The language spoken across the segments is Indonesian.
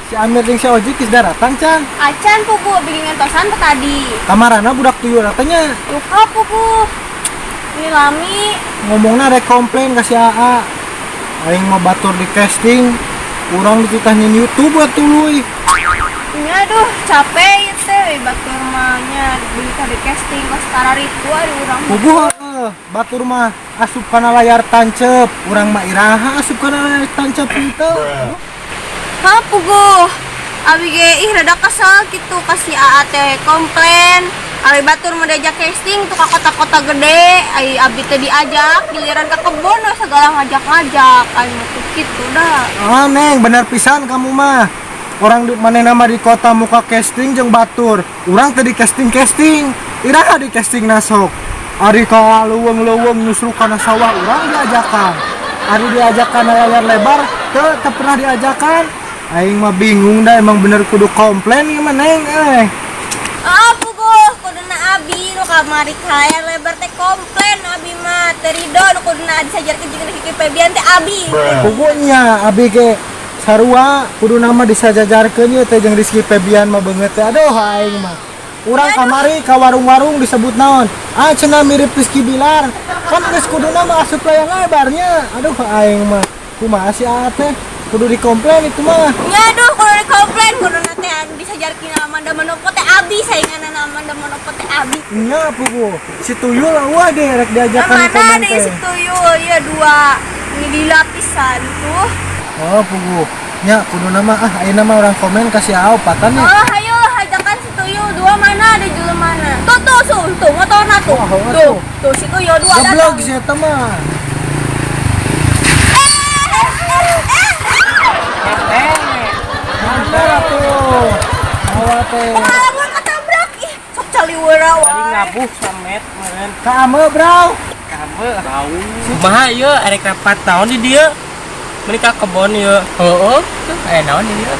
Si Amir jeung si Oji geus datang can. Acan pugu bikin ngentosan ke tadi. Kamarana budak tuyul katanya. Lupa pugu. Ini lami. Ngomongna rek komplain ka si AA. Aing mah batur di casting. Urang dititahnya YouTube atuh. Nya aduh capek teh batur mahnya beli tadi casting pas tararitu ada urang. Puguh batur mah asup kana layar tancep. Urang mah iraha asup kana layar tancep henteu. Hah puguh. Abi ge ih rada kesel gitu kasih AA teh komplain. Ari batur mah diajak casting tuh ka kota-kota gede, ai abi teh diajak giliran ke kebun segala ngajak-ngajak. Ai mah tuh kitu dah. Ah Neng, bener pisan kamu mah. Orang di mana nama di kota muka casting jeung batur. Urang teh di casting. Iraha di casting nasok. Ari ka leuweung-leuweung nyusruk kana sawah urang diajakan. Ari diajakan layar lebar teu pernah diajakan. Aing mah bingung dah emang bener kudu komplain ieu mah Neng Ah puguh kuduna abi nu kamari layar lebar teh komplain abi mah teu ridho nu kuduna disajarkeun jeung Kiki Febian teh abi. Pokoknya abi ge sarua kudu nama disajajarkeun ieu teh jeung Rizky Febian mah beungeut teh. Aduh aing mah. Urang kamari ka warung-warung disebut naon? Ah cenah mirip Rizky Bilar. Kan geus kuduna mah asup layar lebarnya. Aduh aing mah. Kumaha si A teh? Kudu dikomplain itu mah. Ya aduh kudu dikomplain kuduna teh anu disajarkeun Amanda Manopo teh abi sainganna Amanda Manopo teh abi. Nya puguh. Si tuyul eueuh deh rek diajakan Mana komen ada teh. si tuyul ieu dua ini di lapisan tuh. Oh puguh. Nya kudu nama ayeuna mah urang komen kasih aopatan nya. Oh hayo hajakan si tuyul dua mana ada julu mana. Tuh motorna tuh. Tuh si tuyul dua Goblok si eta mah. Mantap tuh. Awal teh. Pengalaman ketabrak ih sok caliwara wae. Tadi ngabuh samet meureun. Kamu, Bro. Kamu bau. Kumaha ieu arek 4 tahun di dieu. Menikah kebon ieu. Heeh, aya naon di dieu?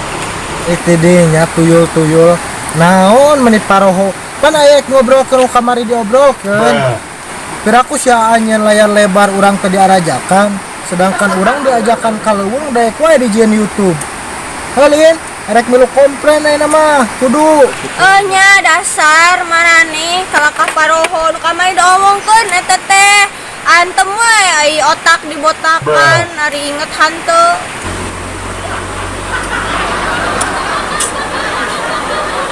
Itu nya tuyul-tuyul. Naon menit paroho. Kan aya ngobrol ke kamari diobrolkeun. Piraku sia anyeun layar lebar urang teh diarajakan, sedangkan urang diajakan ka leuweung daek wae di jieun YouTube. Halin, rek milu komplain ayeuna mah, kudu. Nya dasar mana nih kalau kaparoho nu kamari diomongkeun eta teh antem we ai otak dibotakan ari inget hanteu.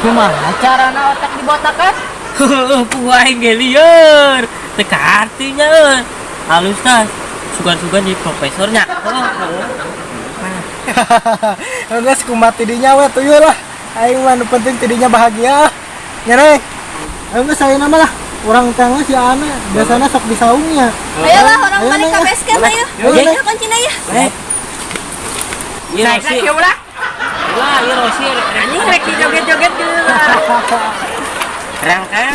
Kumaha carana otak dibotakan? Heuh, puguh aing ge lieur. Teu ka artinya euy. Halus tah. Sugan-sugan jadi profesornya. Geus kumat tidinya we tuyul lah. Aing mah nu penting tidinya bahagia. Nya Neng. Geus ayeuna mah lah. Urang teh si Ana biasana sok disaungnya. Ayolah orang Ayo, balik Neng, ke base camp ayo. Ayo, Neng. Ayo kuncina ya. Ieu Rosi. Wah, ieu Rosi. Anjing rek joget-joget geula. Rangka.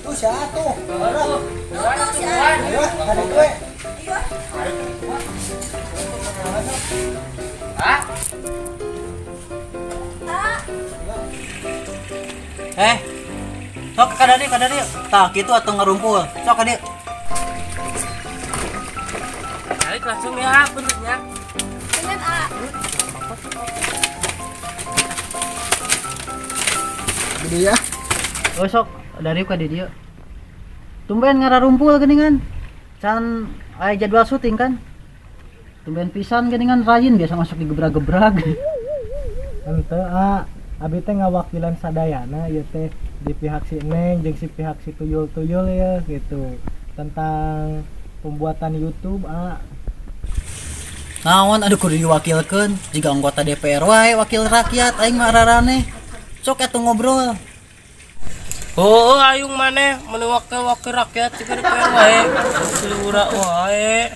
Tuh siapa tuh? Tuh si Ayo, ada gue. Sok ka dari tah kitu atuh ngarumpul sok ka dieu Balik langsung ya, bentuknya. Dengan A. Jadi ya. oh sok dari ka di dieu tumben ngararumpul geuningan can aya jadwal syuting kan tumben pisan geuningan rajin biasa masuk di gebrag-gebrag Henteu abi teh ngawakilan sadayana ieu teh di pihak si Neng jeung si pihak si tuyul-tuyul ya gitu tentang pembuatan YouTube naon aduh kudu diwakilkeun jiga anggota DPR wae wakil rakyat aing mah rarane sok atuh ngobrol. Oh, ayung maneh meuni wakil-wakil rakyat cik DPR wae. Silura wae.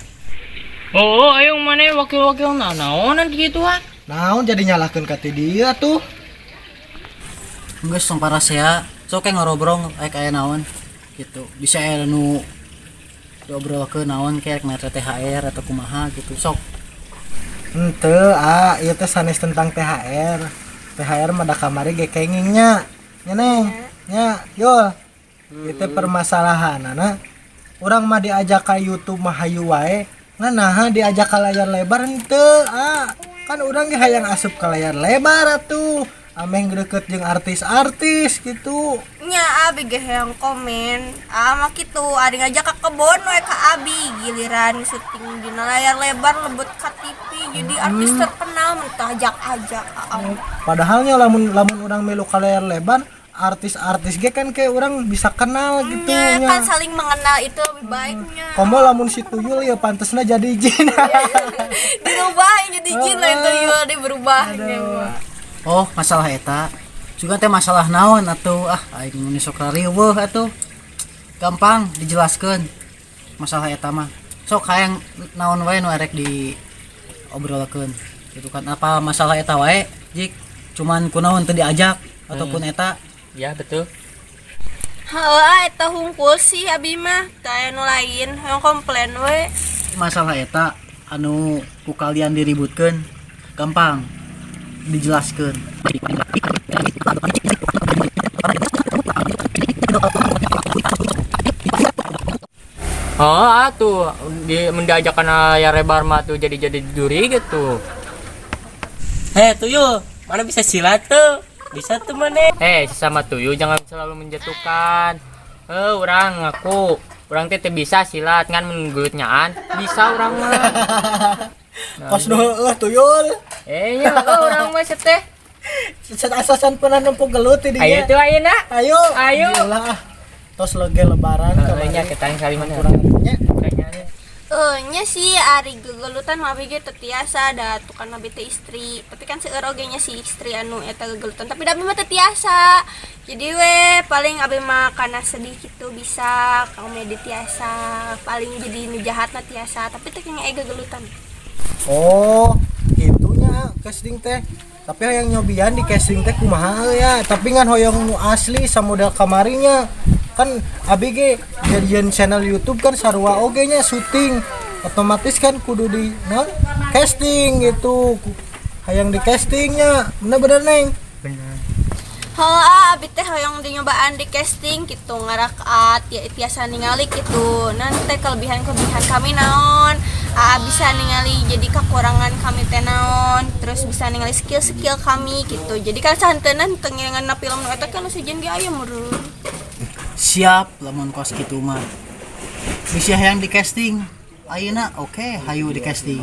Oh, ayung maneh wakil-wakil naonan kituan. naon jadi nyalahkeun ka ti dia tuh. Geus sampara sea sok ngobrol aya naon gitu bisa aya nu diobrol ke naon kayak mere THR atau kumaha gitu sok. Henteu ieu teh sanes tentang THR. THR mah da kamari ge kengingnya. Nya Neng. Nya, Yul. Ieu teh permasalahanana. Urang mah diajak ka YouTube mah hayu wae. Nganaha diajak ka layar lebar henteu kan urang ge hayang asup ka layar lebar atuh. Ameh deket jeung artis-artis gitu. Nya abi ge yang komen mah kitu ari ngajak ka kebon we ka abi giliran syuting dina layar lebar lebet ka TV jadi artis terkenal mentah ajak-ajak Padahalnya lamun urang melu ka layar lebar artis-artis ge kan kayak orang bisa kenal gitu nya nya. kan saling mengenal itu lebih baiknya. Komo lamun si tuyul ya pantesna jadi jin. Dirubahin jadi jin lah itu yul dia berubahnya mah. Oh masalah eta juga teh masalah naon atuh aing mun sok riweuh atuh gampang dijelaskeun masalah eta mah sok hayang naon wae nu arek di obrolkeun gitu kan apa masalah eta wae jik cuman kunaon teu diajak ataupun eta. Ya betul. Heeh eta hungkul sih abi mah teu nu lain yang komplain we. Masalah eta anu ku kalian diributkeun gampang dijelaskeun. Oh, atuh mendiajakan layar lebar mah tuh jadi duri gitu. Tuyul, mana bisa silat tuh? Bisa tuh mana? Sesama tuyul jangan selalu menjatuhkan. Orang orang teh bisa silat kan menggulutnyaan. Bisa orang mah. Kos doh tuyul. Nya orang mah teh. Asasan pernah nempuh gelut di Ayo dia. tuh ayeuna. Ayo. Ayo. Tos lege lebaran Nya kita yang saling kurang nya. Nya sih ari gegelutan mah abi ge teu tiasa da tukan abi teh istri. Tapi kan seueur oge nya si istri anu eta gegelutan tapi da abi mah teu tiasa. Jadi we paling abi mah kana sedih kitu bisa komedi tiasa. Paling jadi nu jahatna tiasa tapi teh nya gegelutan. Oh, gitunya casting teh. Tapi yang nyobian di casting teh kumaha ya. Tapi ngan hoyong nu asli samodel kamarinya. Kan abi ge jadian channel YouTube kan sarua oge nya syuting. Otomatis kan kudu di casting gitu. Hayang di castingnya. Bener-bener Neng. Abi teh hoyong di nyobaan di casting gitu ngarak tiasa ningali gitu. Nanti kelebihan-kelebihan kami naon. Bisa ningali jadi kekurangan kami teh naon, terus bisa ningali skill-skill kami gitu. Jadi kan santenan tengenganna film nu eta kan sejen ge aya meureun. Siap lamun kos kitu mah. Bisa hayang di casting. Ayeuna oke, hayu di casting.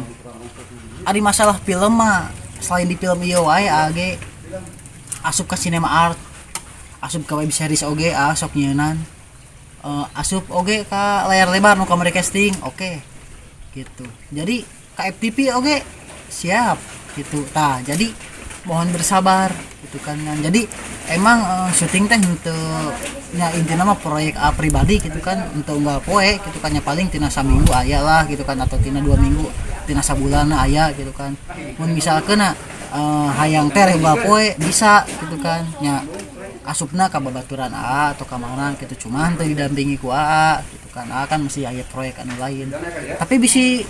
Ari masalah film mah selain di film ieu wae age asup ka cinema art, asup ka web series oge sok nyeunan. Asup oge ka layar lebar nu kamari casting, oke. Gitu. Jadi ka FTV oge siap gitu. Tah, jadi mohon bersabar gitu kan. Jadi emang syuting teh henteu nya intina mah proyek pribadi gitu kan untuk unggal poe gitu kan nya paling tina saminggu aya lah gitu kan atau tina 2 minggu tina sabulan aya gitu kan mun misalkeun hayang teh unggal poe bisa gitu kan nya asupna ka babaturan atau ka mana gitu cuman teu didampingi ku gitu kan kan mesti aya proyek anu lain tapi bisi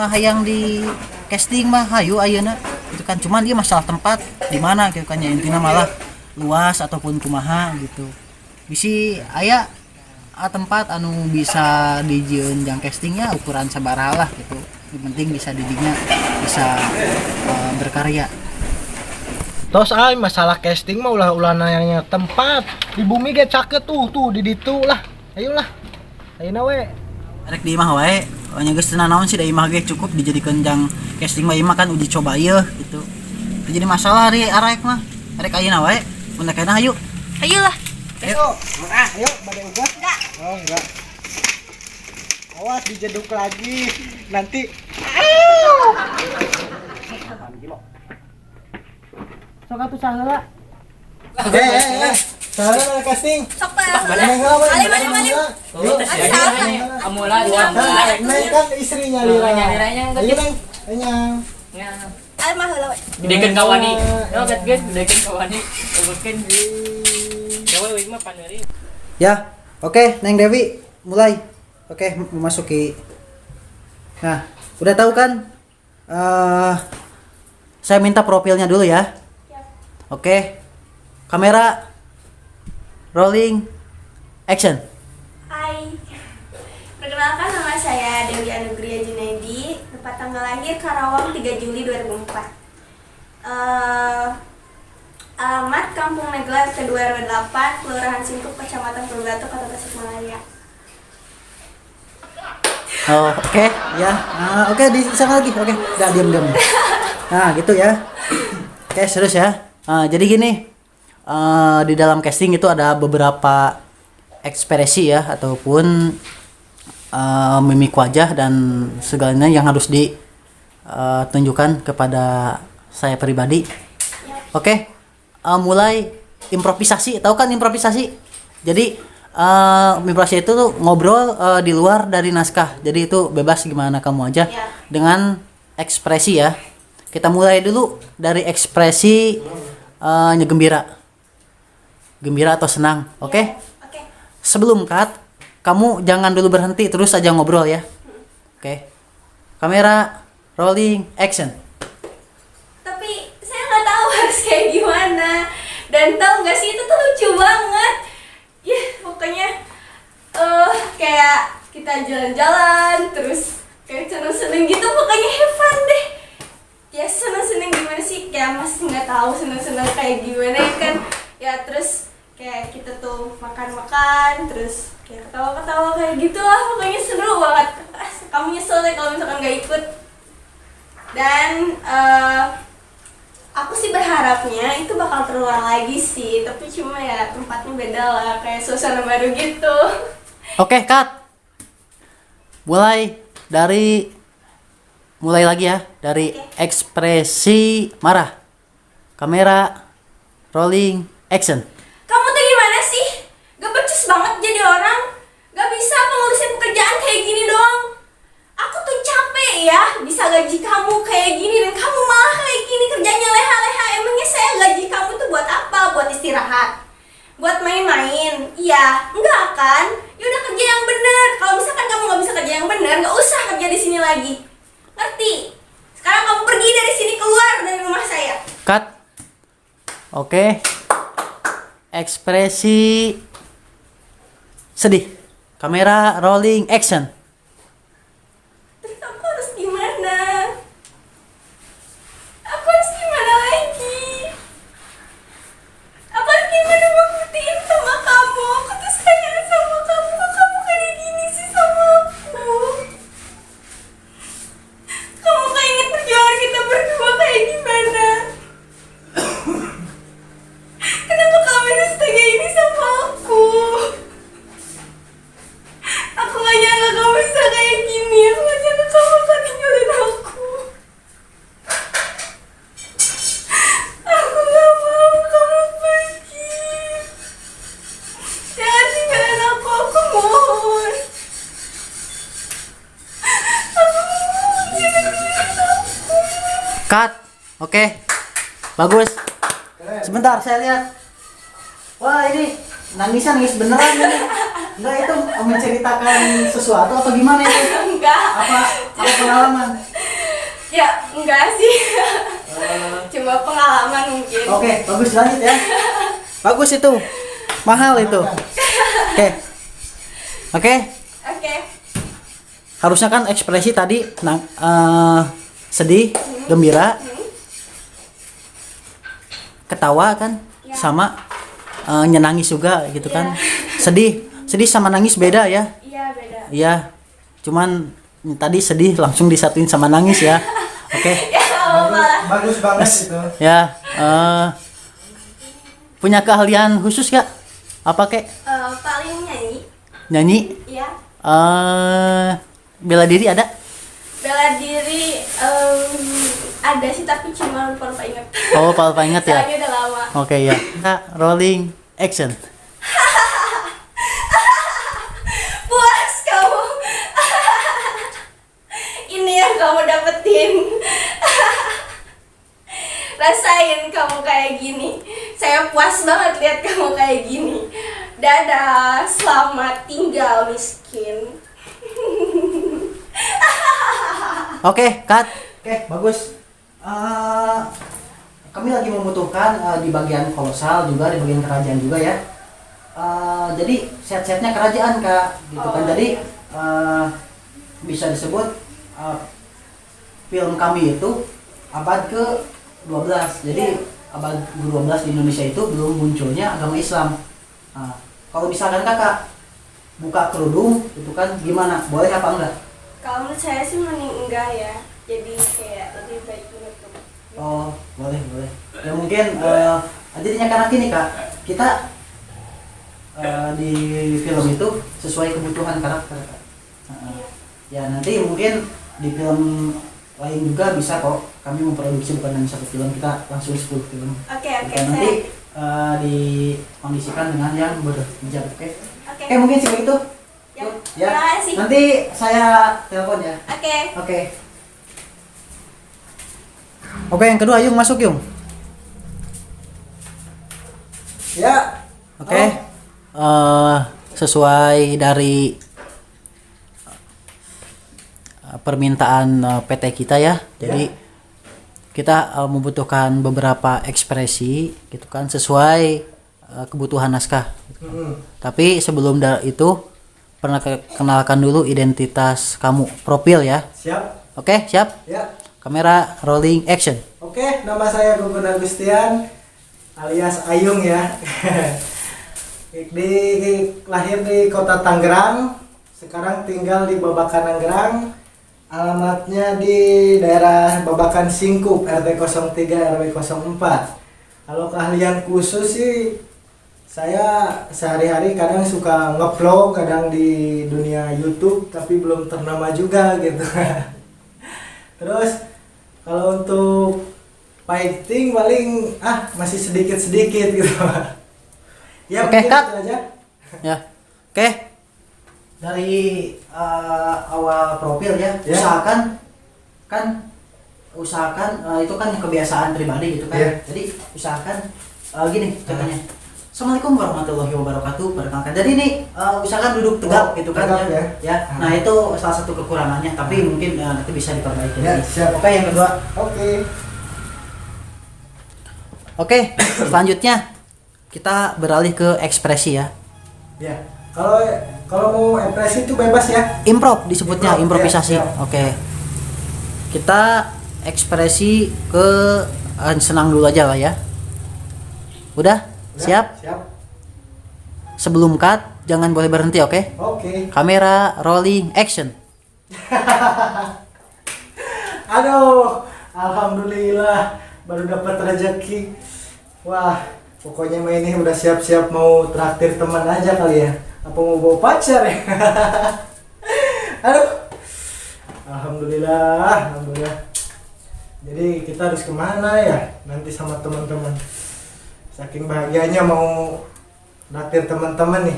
hayang di casting mah hayu ayeuna gitu kan cuman dia masalah tempat di mana gitu kan nya intina malah luas ataupun kumaha gitu bisi aya tempat anu bisa dijieun jang castingnya ukuran sabaraha lah gitu yang penting bisa didinya bisa berkarya. Tos masalah casting mah ulah nanya tempat di bumi ge caket tuh di ditu lah ayolah ayeuna we rek di imah wae nya geus teu naon sih da imah ge cukup dijadikeun jang casting mah imah kan uji coba ieu gitu jadi masalah ari arek mah rek ayeuna wae mun kena hayu Ayolah. ayo bade ugas enggak oh enggak awas dijeduk lagi nanti sok atuh saheula salah casting Sok Ali Kamu lah Neng kan istrinya Lira Liranya ayo Neng Ali mah heula we. Gedekeun kawani. Yo geus gedekeun kawani. Gedekeun di. Gawe we mah paneuri. ya oke Neng Dewi mulai Oke, memasuki. Nah, udah tahu kan? Saya minta profilnya dulu ya. Oke. Kamera rolling action. Hai, perkenalkan nama saya Dewi Anugria Junaidi, tempat tanggal lahir Karawang 3 Juli 2004. Alamat Kampung Negla RT 2 RW 8, Kelurahan Singkup, Kecamatan Purbalingga, Kota Tasikmalaya. Oh, oke, ya. Nah, oke, di sana lagi. Oke, enggak diam-diam. Nah, gitu ya. Oke, serius ya. Jadi gini, di dalam casting itu ada beberapa ekspresi ya, ataupun mimik wajah dan segalanya yang harus ditunjukkan kepada saya pribadi. Oke, mulai improvisasi. Tahu kan improvisasi? Jadi improvisasi itu tuh ngobrol di luar dari naskah. Jadi itu bebas gimana kamu aja dengan ekspresi ya. Kita mulai dulu dari ekspresi gembira. Gembira atau senang, oke? Oke. Sebelum cut, kamu jangan dulu berhenti, terus aja ngobrol ya. Oke. Kamera rolling action. Tapi saya nggak tahu harus kayak gimana. Dan tahu nggak sih, itu tuh lucu banget. Ya pokoknya kayak kita jalan-jalan terus kayak seneng-seneng gitu, pokoknya have fun deh. Ya seneng-seneng gimana sih, kayak masih nggak tahu seneng-seneng kayak gimana ya kan. Ya terus kayak kita tuh makan-makan terus kayak ketawa-ketawa kayak gitu lah, pokoknya seru banget. Kamu nyesel deh kalau misalkan nggak ikut. Dan aku sih berharapnya itu bakal terulang lagi sih, tapi cuma ya tempatnya beda lah, kayak suasana baru gitu. Oke, cut. Mulai lagi ya dari ekspresi marah. Kamera rolling action. Kamu tuh gimana sih? Gak becus banget jadi orang? Gak bisa pengurusin pekerjaan kayak gini doang? Aku tuh capek ya, bisa gaji kamu kayak gini dan kamu malah kayak gini kerjanya leha-leha. Emangnya saya gaji kamu tuh buat apa? Buat istirahat? Buat main-main? Iya, enggak kan? Ya udah kerja yang bener. Kalau misalkan kamu nggak bisa kerja yang bener, nggak usah kerja di sini lagi. Ngerti? Sekarang kamu pergi dari sini, keluar dari rumah saya. Cut. Oke. Ekspresi sedih. Kamera rolling action. Terus aku harus gimana? Aku harus gimana lagi? Aku harus gimana mau buktiin sama kamu? Aku tuh sayang sama kamu. Kok kamu kayak gini sih sama aku? Kamu kayak inget perjuangan kita berdua kayak gimana? Kenapa kamu harus tega ini sama aku? Aku gak nyangka kamu bisa kayak gini. Aku gak nyangka kamu akan tinggalin aku. Aku gak mau kamu pergi. Jangan tinggalin aku mohon. Aku mohon, jangan tinggalin aku. Cut. Oke. Bagus. Sebentar saya lihat. Wah, ini nangis beneran ini. Enggak, itu menceritakan sesuatu atau gimana itu? Enggak. Apa pengalaman? Ya, enggak sih. Cuma pengalaman mungkin. Oke, bagus, lanjut ya. Bagus itu. Mahal itu. Oke. Oke. Oke. Harusnya kan ekspresi tadi sedih, gembira, ketawa kan, Ya. sama nyenangis juga gitu kan. Sedih sama nangis beda ya. Iya, beda. Iya. Cuman tadi sedih langsung disatuin sama nangis ya. Oke. Ya, apa-apa lah. Bagus banget itu. Ya, punya keahlian khusus gak? Apa kek? Paling nyanyi. Nyanyi? Iya. Bela diri ada? Bela diri ada sih, tapi cuma lupa ingat. Oh, lupa ingat ya. Soalnya udah lama. Oke ya. Kita rolling action. Puas kamu. Ini yang kamu dapetin. Rasain kamu kayak gini. Saya puas banget lihat kamu kayak gini. Dadah, selamat tinggal miskin. Oke, cut. Oke, bagus. Kami lagi membutuhkan di bagian kolosal juga, di bagian kerajaan juga ya. Jadi set-setnya kerajaan Kak, gitu kan. Jadi bisa disebut film kami itu abad ke-12. Jadi abad ke-12 di Indonesia itu belum munculnya agama Islam. Nah, kalau misalkan Kakak buka kerudung itu kan gimana? Boleh apa enggak? Kalau menurut saya sih mending enggak ya. Jadi kayak lebih baik menutup. Oh, boleh. Ya mungkin jadinya karena gini Kak, kita di film itu sesuai kebutuhan karakter Kak. Ya nanti mungkin di film lain juga bisa kok kami memproduksi, bukan hanya satu film, kita langsung 10 film. Oke, Dan nanti dikondisikan dengan yang berhijab, oke? Oke. Oke, mungkin seperti itu. Ya. Terima kasih. Nanti saya telepon ya. Oke. Oke. Oke, yang kedua Yung masuk Yung. Ya. Oke. Sesuai dari permintaan PT kita ya. Jadi kita membutuhkan beberapa ekspresi gitu kan sesuai kebutuhan naskah. Tapi sebelum itu pernah kenalkan dulu identitas kamu, profil ya. Siap. Oke, siap? Ya. Kamera rolling action. Oke, nama saya Gugun Agustian alias Ayung ya. Lahir di Kota Tangerang, sekarang tinggal di Babakan Tangerang. Alamatnya di daerah Babakan Singkup, RT 03 RW 04. Kalau keahlian khusus sih, saya sehari-hari kadang suka ngevlog, kadang di dunia YouTube, tapi belum ternama juga gitu. Terus kalau untuk fighting paling masih sedikit-sedikit gitu. Ya, Oke, mungkin cut. itu aja. Ya. Oke. Dari awal profil ya, Ya. usahakan itu kan kebiasaan pribadi gitu kan. Ya. Jadi usahakan gini contohnya. Assalamualaikum warahmatullahi wabarakatuh. Perkenalkan. Jadi ini usahakan duduk tegap gitu kan tegap, ya. ya. Nah, itu salah satu kekurangannya, tapi mungkin nanti bisa diperbaiki. Ya, siap. Oke, yang kedua. Oke. Oke, selanjutnya kita beralih ke ekspresi ya. Ya. Kalau mau ekspresi itu bebas ya. Improv disebutnya, Improv, improvisasi. ya, ya. Oke. Kita ekspresi ke senang dulu aja lah ya. Udah? Siap? Siap. Sebelum cut jangan boleh berhenti, oke? Oke. Kamera rolling action. Aduh, alhamdulillah baru dapat rezeki. Wah, pokoknya mah ini udah siap-siap mau traktir teman aja kali ya. Apa mau bawa pacar ya? Aduh. Alhamdulillah. Jadi kita harus kemana ya nanti sama teman-teman? Saking bahagianya mau traktir teman-teman nih.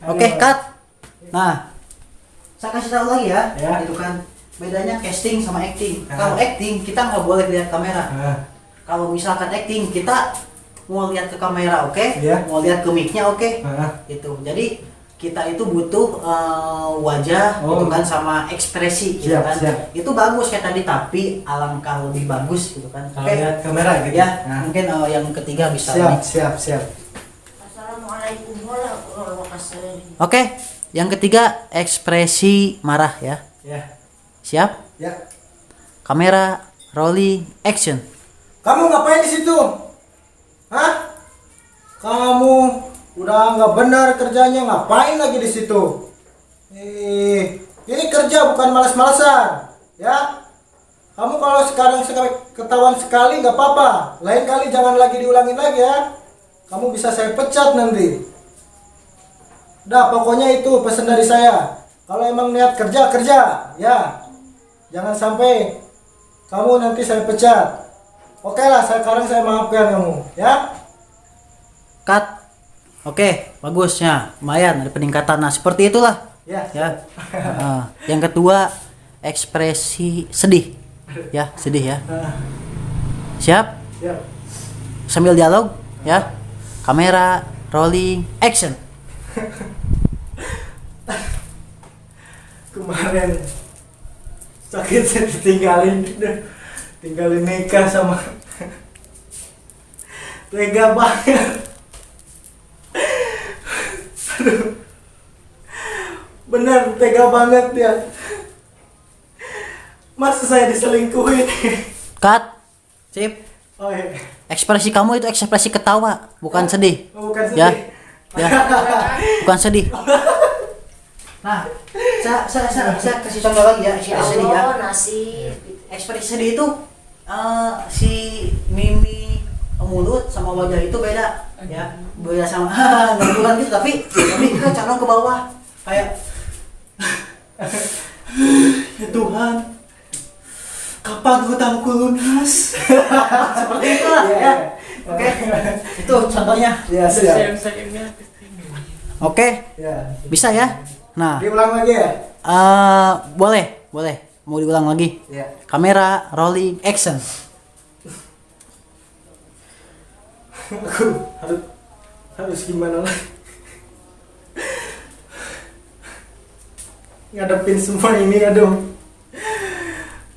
Oke, cut. Nah, saya kasih tahu lagi ya, Ya. itu kan bedanya casting sama acting. Ah. Kalau acting kita nggak boleh lihat kamera. Nah, Kalau misalkan acting kita mau lihat ke kamera, oke? Iya. Mau lihat ke mic-nya, oke? nah, Itu. Jadi kita itu butuh wajah Oh. gitu kan sama ekspresi gitu Siap, kan. siap. Itu bagus kayak tadi, tapi alangkah lebih bagus gitu kan. kalau Oke. lihat kamera gitu. Ya, Nah, mungkin yang ketiga bisa siap, nih. siap. Assalamualaikum warahmatullahi wabarakatuh. Oke, yang ketiga ekspresi marah ya. Ya. Siap? Ya. Kamera rolling action. Kamu ngapain di situ? Hah? Kamu udah nggak benar kerjanya, ngapain lagi di situ? Ini kerja bukan malas-malasan, ya? Kamu kalau sekarang ketahuan sekali nggak apa-apa, lain kali jangan lagi diulangin lagi ya. Kamu bisa saya pecat nanti. Udah, pokoknya itu pesan dari saya. Kalau emang niat kerja, ya. Jangan sampai kamu nanti saya pecat. Oke lah, sekarang saya maafkan kamu, ya. Cut. Oke, bagusnya. Lumayan ada peningkatan. Nah, seperti itulah. Ya. Ya. Yang kedua ekspresi sedih. Ya, sedih ya. Siap? Ya. Sambil dialog ya. Kamera rolling action. kemarin sakit saya tinggalin nikah sama tega banget. Aduh, bener tega banget ya. Masa saya diselingkuhin? Cut. Sip. Oh iya. Ekspresi kamu itu ekspresi ketawa, bukan sedih. Oh, bukan Ya. sedih. Ya. Bukan sedih. Nah, saya kasih contoh lagi ya, ekspresi sedih ya. Oh, nasi. Ekspresi sedih itu si mimi mulut sama wajah itu beda ya. Beda sama bukan gitu tapi lebih ke condong ke bawah kayak Ya Tuhan, kapan hutangku lunas? seperti itulah ya. Oke. Itu contohnya. Ya siap. Oke, Ya. bisa ya. Nah, Diulang lagi ya? boleh. Mau diulang lagi. Ya. Kamera rolling action. Aku harus gimana lagi? Ngadepin semua ini, aduh.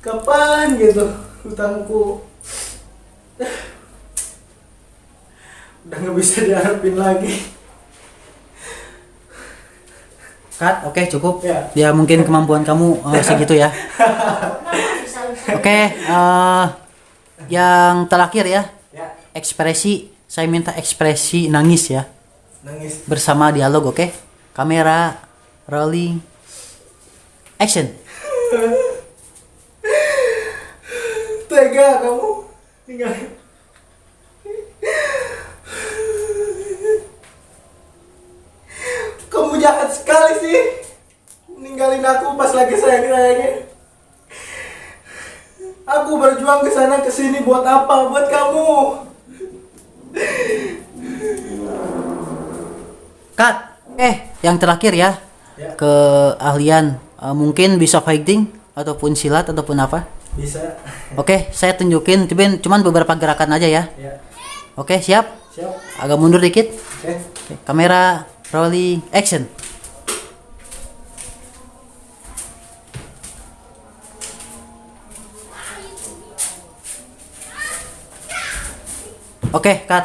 Kapan gitu hutangku udah nggak bisa diharapin lagi. Cut, oke cukup. Ya. Ya mungkin kemampuan kamu segitu ya. Oke, yang terakhir ya. Ya, Ekspresi, saya minta ekspresi nangis ya. nangis. Bersama dialog, oke? Kamera rolling action. Tega kamu tinggal. Kamu jahat sekali sih, ninggalin aku pas lagi sayang-sayangnya. Aku berjuang ke sana ke sini buat apa? Buat kamu. Cut. Yang terakhir ya. Ya. Keahlian mungkin bisa fighting ataupun silat ataupun apa. Bisa. Oke, saya tunjukin cuman beberapa gerakan aja ya. Ya, Oke, siap? siap. Agak mundur dikit. Oke. Oke, kamera rolling action. Oke, cut.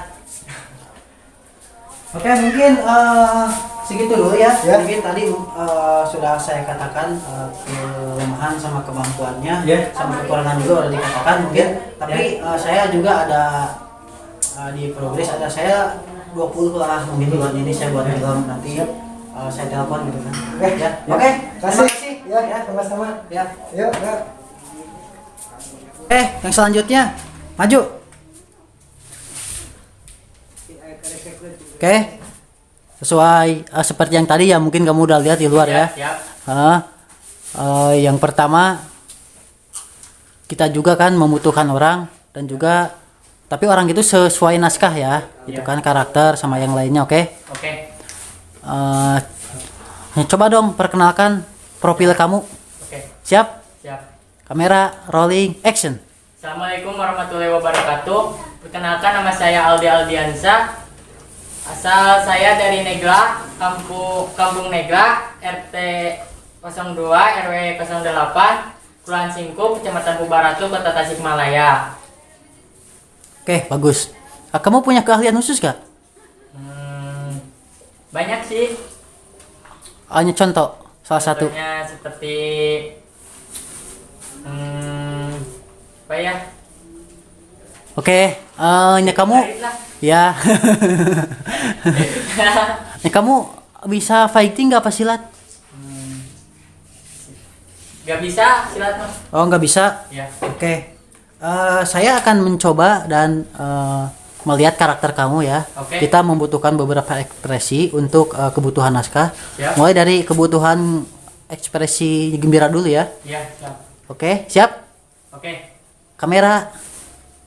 Oke, mungkin segitu dulu ya. Ya. Mungkin tadi sudah saya katakan kelemahan sama kemampuannya, Ya. sama kekurangan juga udah dikatakan mungkin. Tapi saya juga ada di progres ada saya 20 lah mungkin bulan ini saya buat film nanti saya telepon gitu kan. Oke. Ya. Ya. Oke. Kasih. Terima kasih. Ya, sama-sama. Ya. Yuk, ya. Yang selanjutnya maju. Oke. Sesuai seperti yang tadi ya mungkin kamu udah lihat di luar ya. Siap. Yang pertama kita juga kan membutuhkan orang dan juga tapi orang itu sesuai naskah ya. Itu kan karakter sama yang lainnya, oke? Oke. Coba dong perkenalkan profil kamu. Oke. Siap? Siap. Kamera rolling action. Assalamualaikum warahmatullahi wabarakatuh. Perkenalkan nama saya Aldi Aldiansa. Asal saya dari Negla, Kampung Negla, RT 02, RW 08, Kelurahan Singkup, Kecamatan Bubaratu, Kota Tasikmalaya. Oke, bagus. Kamu punya keahlian khusus gak? Banyak sih. Hanya contoh, salah satu. Contohnya seperti apa ya? Oke, kamu Tarik lah. ya. Kamu bisa fighting gak apa silat? Gak bisa silat mas. Oh, nggak bisa. Ya. Oke. Saya akan mencoba dan melihat karakter kamu ya. Oke. Kita membutuhkan beberapa ekspresi untuk kebutuhan naskah. Siap. Mulai dari kebutuhan ekspresi gembira dulu ya. Iya. Siap. Oke, siap? Oke. Kamera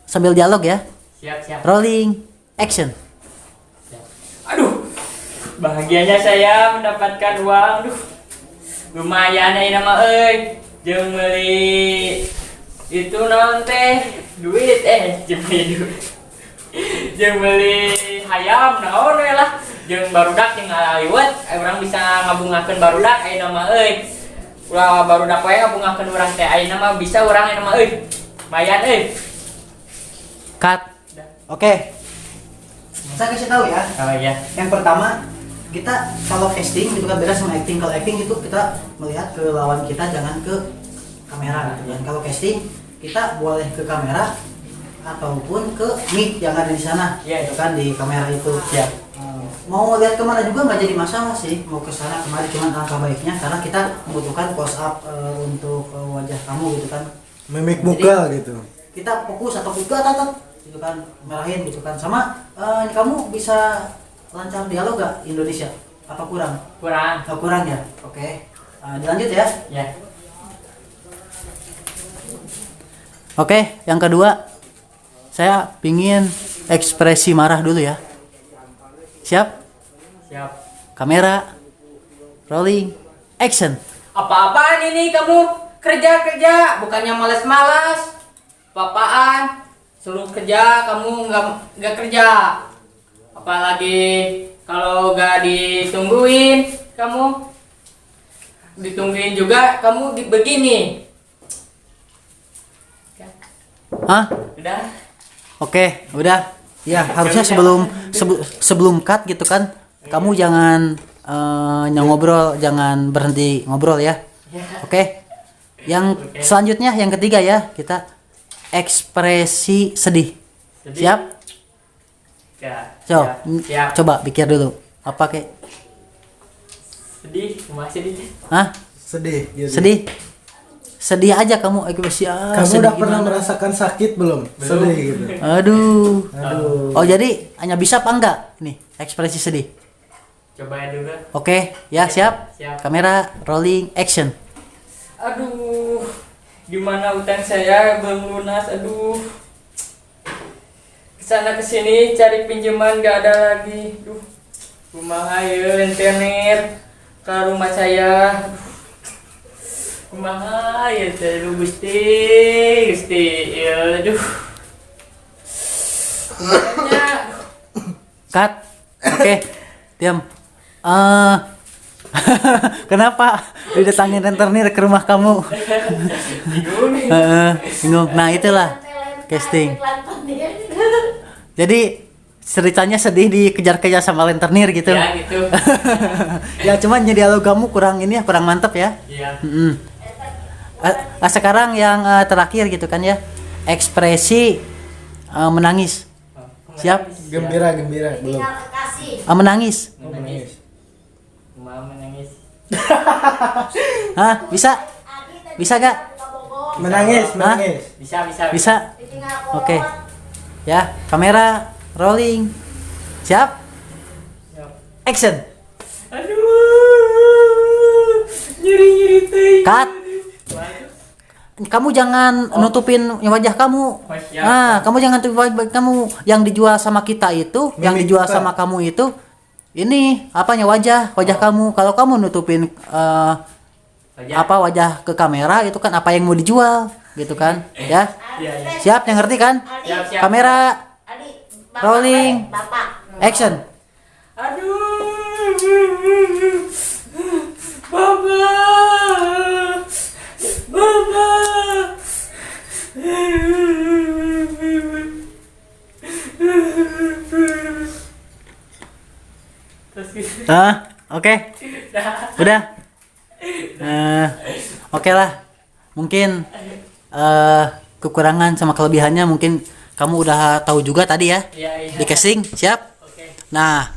sambil dialog ya. Siap. Rolling action. Aduh, bahagianya saya mendapatkan uang. Duh, lumayan ya nama jeung meuli itu naon teh duit jeung meuli duit jeung meuli hayam naon we lah jeung barudak jeung ngaliwet urang bisa ngabungakeun barudak aya nama Ulah baru dak wae ngabungakeun urang teh. Ayeuna mah bisa urang aya mah mayan Cut. Oke. Saya kasih tahu ya. Oh iya. Yang pertama, kita kalau casting itu kan beda sama acting. Kalau acting itu kita melihat ke lawan kita, jangan ke kamera gitu. Dan kalau casting kita boleh ke kamera ataupun ke mic yang ada di sana. Iya, Itu kan di kamera itu. Iya. Mau lihat kemana juga nggak jadi masalah sih, mau ke sana kemari, cuman alangkah baiknya karena kita membutuhkan close up untuk wajah kamu gitu kan. Mimik Jadi, muka gitu. Kita fokus atau tatat gitu kan, merahin gitu kan. Sama kamu bisa lancar dialog gak Indonesia? Apa kurang? Kurang. Oh, kurang ya. Oke. Dilanjut ya. Ya. Oke, yang kedua saya pingin ekspresi marah dulu ya. Siap? Siap. Kamera, rolling, action. Apa-apaan ini kamu kerja bukannya malas-malas. Apa-apaan? Suruh kerja kamu nggak kerja. Apalagi kalau nggak ditungguin kamu. Ditungguin juga kamu begini. Hah? Udah. Oke, udah. Ya, harusnya sebelum cut gitu kan, kamu jangan ngobrol, jangan berhenti ngobrol ya. Oke. Yang selanjutnya yang ketiga ya, kita ekspresi sedih. Siap? Ya. Siap. Coba pikir dulu. Apa kek? Sedih, masih sedih. Hah? Sedih gitu. Sedih? Sedih aja kamu ekspresi. Kamu sedih udah pernah gimana? merasakan sakit belum? Sedih gitu. Aduh. Aduh. Oh, jadi hanya bisa apa enggak? Nih, ekspresi sedih. Coba ya dulu. Oke, ya siap. Siap. Kamera rolling action. Aduh, gimana utang saya belum lunas. Aduh, kesana kesini cari pinjaman gak ada lagi. Duh, kumaha ya internet ke rumah saya. Aduh, kumaha ya teh Gusti ya. Aduh, kumahanya. Cut. Oke. Diam. Kenapa didatangin rentenir ke rumah kamu? Bingung. Bingung. Nah, itulah casting. Jadi ceritanya sedih dikejar-kejar sama rentenir gitu. Ya gitu. Ya cuman dialog kamu kurang ini ya, kurang mantep ya. Iya. Sekarang yang terakhir gitu kan ya. Ekspresi menangis. Siap? Gembira belum. Menangis. Menangis. Kumaha menangis. Hah? Bisa? Bisa gak? Menangis. Bisa. Bisa? Oke. Ya, kamera rolling. Siap? Siap. Action. Aduh, nyeri teh. Cut. Kamu jangan nutupin wajah kamu. siap. Nah, kamu jangan nutupin wajah kamu. Yang dijual sama kita itu, yang Mimik dijual muka. sama kamu itu, ini apanya wajah kamu. Kalau kamu nutupin wajah ke kamera itu kan apa yang mau dijual, gitu kan? Ya, Iya. siap, yang ngerti kan? Siap. Kamera rolling, action. Aduh, Bapak. Oke. Udah. Oke lah. Mungkin kekurangan sama kelebihannya mungkin kamu udah tahu juga tadi ya. Iya. Di casting, siap? Oke. Nah,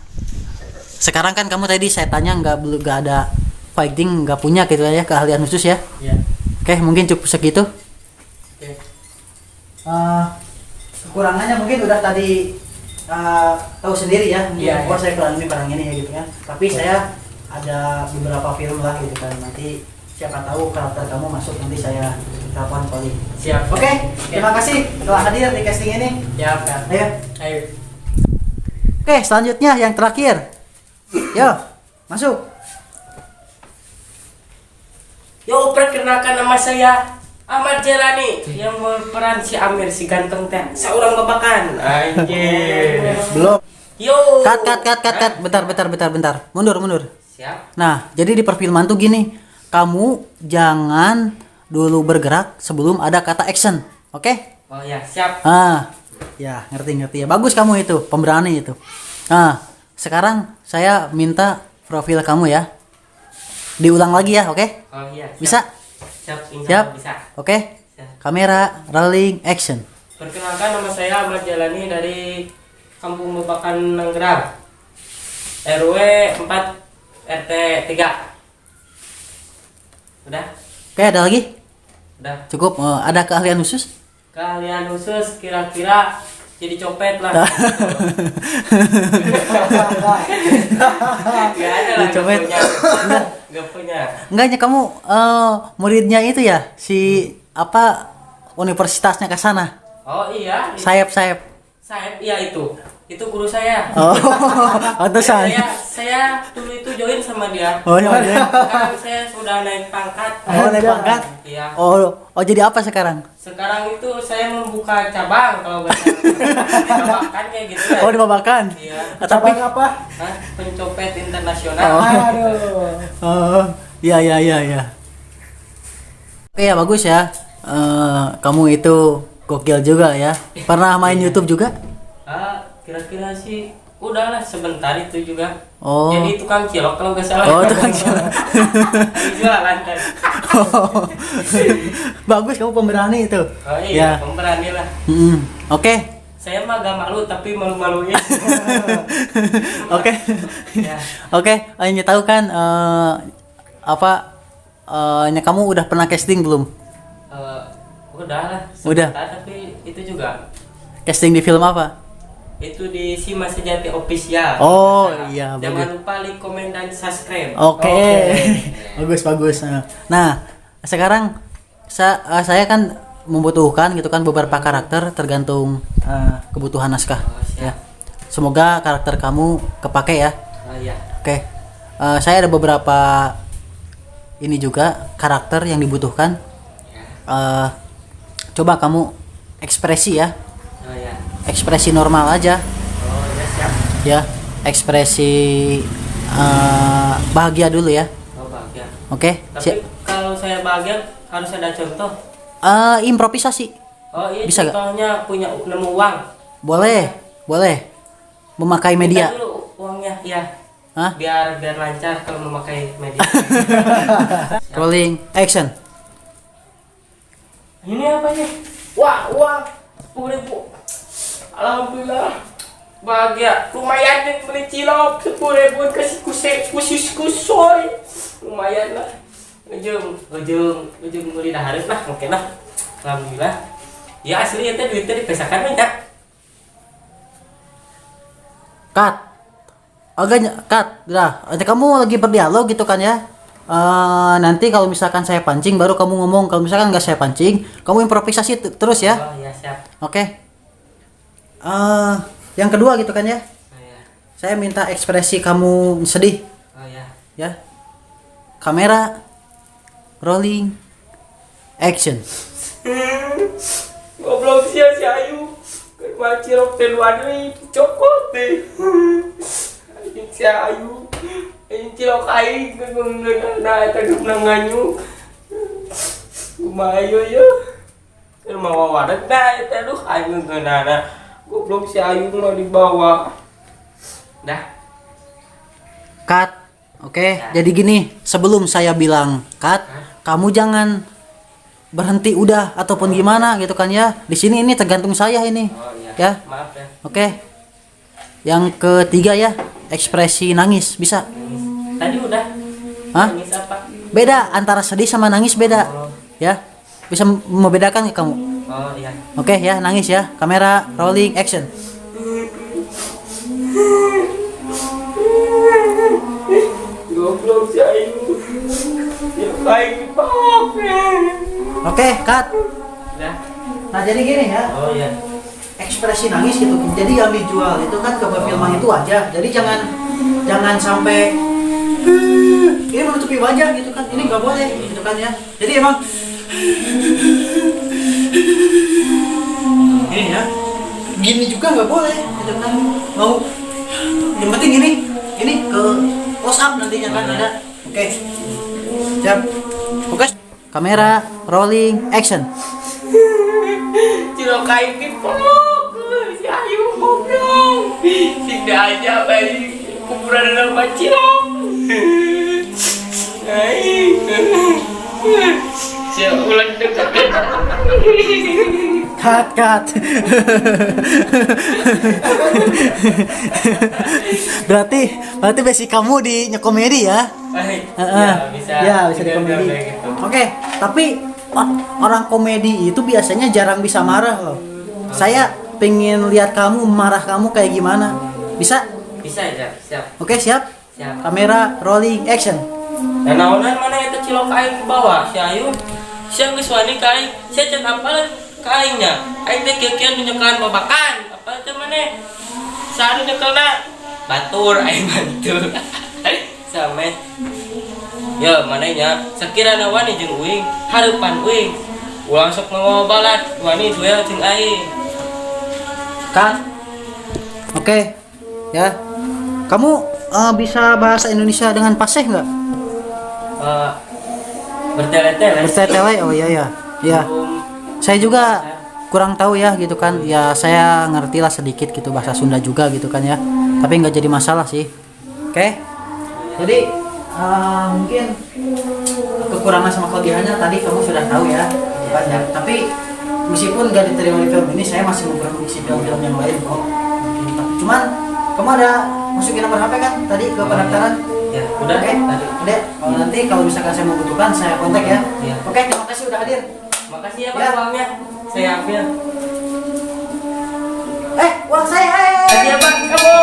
sekarang kan kamu tadi saya tanya nggak ada fighting, nggak punya gitu ya keahlian khusus ya. Iya. Oke, mungkin cukup segitu. Oke. Kekurangannya mungkin udah tadi tahu sendiri ya. Iya, Oh, iya. saya kurang ini ya gitu kan. Tapi saya ada beberapa film lah gitu kan. Nanti siapa tahu karakter kamu masuk, nanti saya telepon kali. Siap. Oke, terima kasih telah hadir di casting ini. Siap, Kak. Ayo. Ayo. Oke, selanjutnya yang terakhir. Yo, masuk. Yo, perkenalkan nama saya Ahmad Jelani yang berperan si Amir si ganteng teh. Seorang babakan. Anjir. Belum. Yo. Cut. Bentar. Mundur. Siap. Nah, jadi di perfilman tuh gini. kamu jangan dulu bergerak sebelum ada kata action. Oke? Oh ya, siap. Ya, ngerti ya. Bagus kamu itu, pemberani itu. Sekarang saya minta profil kamu ya. Diulang lagi ya, oke? Oh iya. Siap. Bisa? Siap, insya Siap? Allah bisa. Oke? Siap. Kamera, rolling, action. Perkenalkan, nama saya Ahmad Jalani dari Kampung Babakan Nanggeram. RW 4 RT 3. Udah? Oke, ada lagi? Udah. Cukup. Ada keahlian khusus? Keahlian khusus kira-kira jadi copet lah. Gak ada lah, Jadi copet. Gak punya. Enggaknya kamu muridnya itu ya? Si apa universitasnya ke sana? Oh iya. Sayap. Saya, iya itu. Itu guru saya. Oh, pantesan. Saya dulu itu join sama dia. Oh, iya. Sekarang saya sudah naik pangkat. Oh, naik pangkat? Iya. Oh, jadi apa sekarang? Sekarang itu saya membuka cabang kalau nggak salah. Kan kayak gitu ya. Oh, di Babakan. Iya. Tapi apa? Hah? Pencopet internasional. Oh, iya. Oke ya, bagus ya. Kamu itu gokil juga ya. Pernah main YouTube juga? Kira-kira sih udahlah sebentar itu juga. Oh. Jadi tukang cilok kalau nggak salah. Oh, tukang cilok. Jualan kan. Bagus, kamu pemberani itu. Oh iya, Ya. pemberani lah. Oke. Saya mah gak malu tapi malu-maluin. Oke. Ya. Oke, hanya tahu kan kamu udah pernah casting belum? Udah lah. Udah. Sebentar, tapi itu juga. Casting di film apa? Itu di Sima Sejati Official. Oh, Nah, iya, jangan bagus. lupa like, komen, dan subscribe. Oke. Bagus. Nah, sekarang saya kan membutuhkan gitu kan beberapa karakter tergantung kebutuhan naskah ya. Semoga karakter kamu kepake ya. Oh iya. Oke. Saya ada beberapa ini juga karakter yang dibutuhkan. Coba kamu ekspresi ya. Oh iya. Ekspresi normal aja. Oh iya, siap. Ya, ekspresi bahagia dulu ya. Oh bahagia. Oke. Tapi kalau saya bahagia harus ada contoh. Improvisasi. Oh iya, Bisa nggak? contohnya punya nemu uang. Boleh. Memakai media. Minta dulu uangnya, ya. Hah? Biar lancar kalau memakai media. Rolling action. Ini apa nih? Wah, uang 10.000. Alhamdulillah. Bahagia. Lumayan nih beli cilok 10.000 kasih kusoy. Lumayan lah. Ujung beli dahareun lah, oke lah. Alhamdulillah. Ya asli itu duitnya dipesakan banyak. Cut. Agaknya cut. Dah, kamu lagi berdialog gitu kan ya. Nanti kalau misalkan saya pancing baru kamu ngomong. Kalau misalkan nggak saya pancing, kamu improvisasi terus ya. Oh iya, siap. Oke. Yang kedua gitu kan ya. Oh iya. Saya minta ekspresi kamu sedih Oh iya. ya. Kamera rolling action. Goblok si Ayu. Kan cilok teh luar deui cokot deh. Anjing si Ayu. Anjing cilok aing geungeunna eta geuna nganyuk. Kumaha ya. Kan mau wadah da eta duh aing geungeunna. Goblok si Ayu mah dibawa. Dah. Cut. Oke, jadi gini, sebelum saya bilang cut, kamu jangan berhenti udah ataupun gimana gitu kan ya. Di sini ini tergantung saya ini. Oh iya. Ya. Maaf ya. Oke. Yang ketiga ya, ekspresi nangis bisa. Tadi udah. Hah? Nangis apa? Beda antara sedih sama nangis beda. Ya. Bisa membedakan ke kamu? Oh iya. Oke ya, nangis ya. Kamera rolling action. Goblok si Ayu. Ya baik Oke, cut. Udah. Nah, jadi gini ya. Oh iya. Ekspresi nangis gitu. Jadi yang dijual itu kan ke perfilman itu aja. Jadi jangan sampai ini menutupi wajah gitu kan. Ini nggak boleh gitu kan ya. Jadi emang ini ya. Gini juga nggak boleh gitu kan. Mau yang penting ini ke close up nantinya kan ada. Oke. Siap. Kamera, rolling, action. Cilok kain kipok. Si Ayu ngobrol. Tidak aja bayi kuburan nama cilok. Saya ulang dekat. Cut. berarti basic kamu di nyekomedi ya? Bisa. Ya, bisa di komedi. Gitu. Oke, tapi orang komedi itu biasanya jarang bisa marah loh. Saya pengen lihat kamu marah kamu kayak gimana. Bisa? Bisa ya, siap. Oke, siap? Siap. Kamera, rolling, action. Nah, naonan mana itu cilok kain ke bawah si Ayu? Siang geus wani kain, saya can apal kainnya. Aing teh kieu-kieu nunjukan babakan. Apa teh maneh? Sanu nyekelna batur aing bantu. Same. Ya, manehnya sakirana wani jeung uing, hareupan uing. Ulang sok ngawa balat, wani duel jeung aing. Kan? Oke, ya. Kamu bisa bahasa Indonesia dengan fasih nggak? Bertele-tele. Bertele-tele? Oh iya ya. Ya. Saya juga kurang tahu ya gitu kan. Ya saya ngerti lah sedikit gitu bahasa Sunda juga gitu kan ya. Tapi nggak jadi masalah sih. Oke. Jadi mungkin kekurangan sama kelebihannya tadi kamu sudah tahu ya. Kan ya. Tapi meskipun nggak diterima di film ini, saya masih mau produksi film-film yang lain kok. Cuman kamu ada masukin nomor HP kan tadi ke pendaftaran? Ya, udah Oke. tadi. Udah. Nanti kalau misalkan saya membutuhkan saya kontak ya. Iya. Oke, terima kasih udah hadir. Makasih ya Pak Ya. uangnya. Saya ambil. Uang saya. Kasih ya Pak, kamu.